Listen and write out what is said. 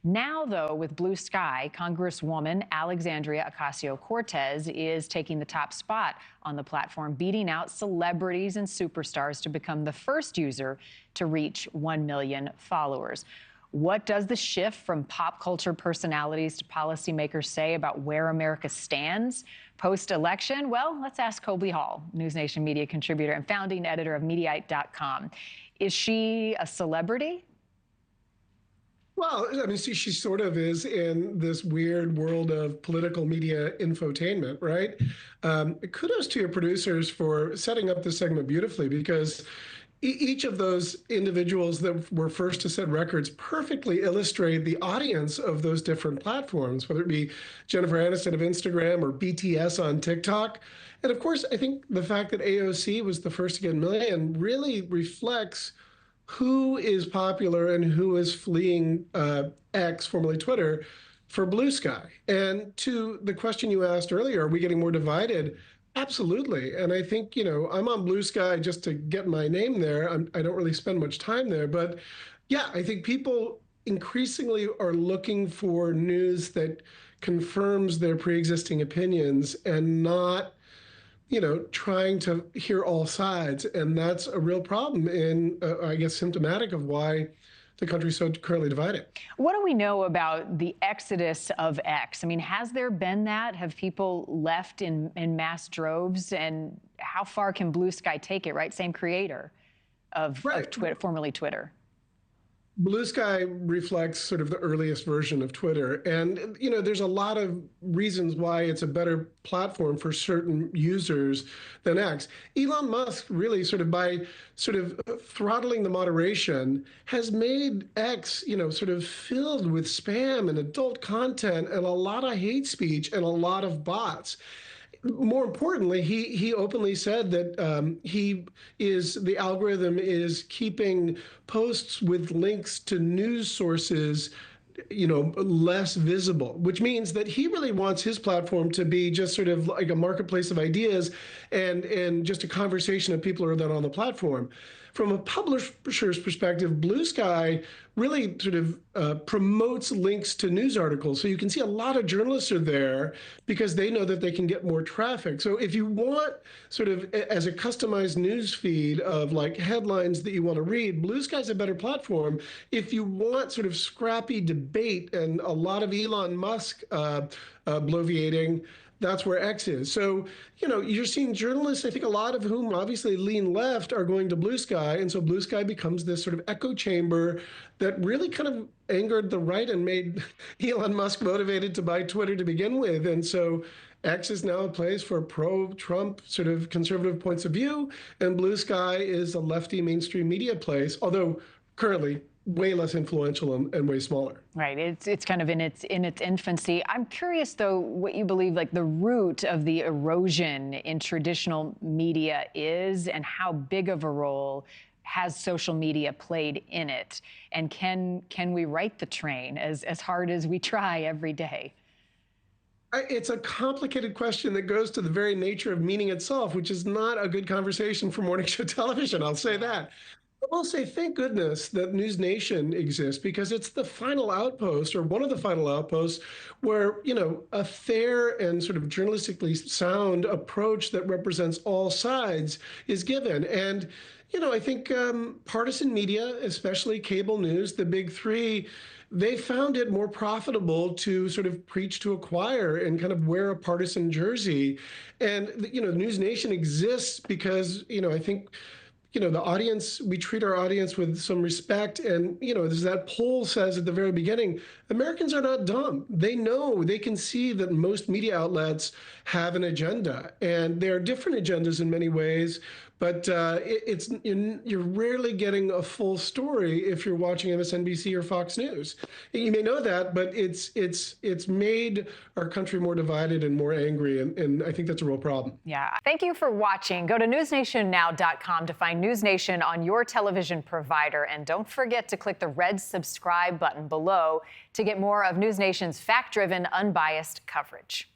Now, though, with Bluesky, Congresswoman Alexandria Ocasio-Cortez is taking the top spot on the platform, beating out celebrities and superstars to become the first user to reach 1 million followers. What does the shift from pop culture personalities to policymakers say about where America stands post-election? Well, let's ask Colby Hall, NewsNation media contributor and founding editor of Mediaite.com. Is she a celebrity? Well, I mean, she sort of is in this weird world of political media infotainment, right? Kudos to your producers for setting up this segment beautifully, because each of those individuals that were first to set records perfectly illustrate the audience of those different platforms, whether it be Jennifer Aniston of Instagram or BTS on TikTok. And of course, I think the fact that AOC was the first to get a million really reflects who is popular and who is fleeing X, formerly Twitter, for Bluesky. And to the question you asked earlier, are we getting more divided? Absolutely. And I think, I'm on Bluesky just to get my name there. I don't really spend much time there. But yeah, I think people increasingly are looking for news that confirms their pre-existing opinions and not trying to hear all sides. And that's a real problem and I guess symptomatic of why the country's so currently divided. What do we know about the exodus of X? I mean, has there been that? Have people left in mass droves? And how far can Bluesky take it, right? Same creator of Twitter, formerly Twitter. Bluesky reflects sort of the earliest version of Twitter. And, there's a lot of reasons why it's a better platform for certain users than X. Elon Musk really by throttling the moderation has made X, sort of filled with spam and adult content and a lot of hate speech and a lot of bots. More importantly, he openly said that the algorithm is keeping posts with links to news sources, less visible, which means that he really wants his platform to be just sort of like a marketplace of ideas and just a conversation of people who are then on the platform. From a publisher's perspective, Bluesky really sort of promotes links to news articles. So you can see a lot of journalists are there because they know that they can get more traffic. So if you want sort of as a customized news feed of like headlines that you want to read, Bluesky's a better platform. If you want sort of scrappy debate and a lot of Elon Musk bloviating, that's where X is. So, you're seeing journalists, I think a lot of whom obviously lean left, are going to Bluesky. And so Bluesky becomes this sort of echo chamber that really kind of angered the right and made Elon Musk motivated to buy Twitter to begin with. And so X is now a place for pro-Trump sort of conservative points of view. And Bluesky is a lefty mainstream media place, although currently way less influential and way smaller. Right. It's kind of in its infancy. I'm curious, though, what you believe like the root of the erosion in traditional media is, and how big of a role has social media played in it? And can we right the train as hard as we try every day? It's a complicated question that goes to the very nature of meaning itself, which is not a good conversation for morning show television. I'll say that. I'll say thank goodness that NewsNation exists, because it's the final outpost, or one of the final outposts, where, a fair and sort of journalistically sound approach that represents all sides is given. And, I think partisan media, especially cable news, the big three, they found it more profitable to sort of preach to a choir and kind of wear a partisan jersey. And, NewsNation exists because, I think, the audience, we treat our audience with some respect. And, as that poll says at the very beginning, Americans are not dumb. They know, they can see that most media outlets have an agenda, and there are different agendas in many ways. But you're rarely getting a full story if you're watching MSNBC or Fox News. You may know that, but it's made our country more divided and more angry, and I think that's a real problem. Yeah. Thank you for watching. Go to newsnationnow.com to find NewsNation on your television provider, and don't forget to click the red subscribe button below to get more of NewsNation's fact-driven, unbiased coverage.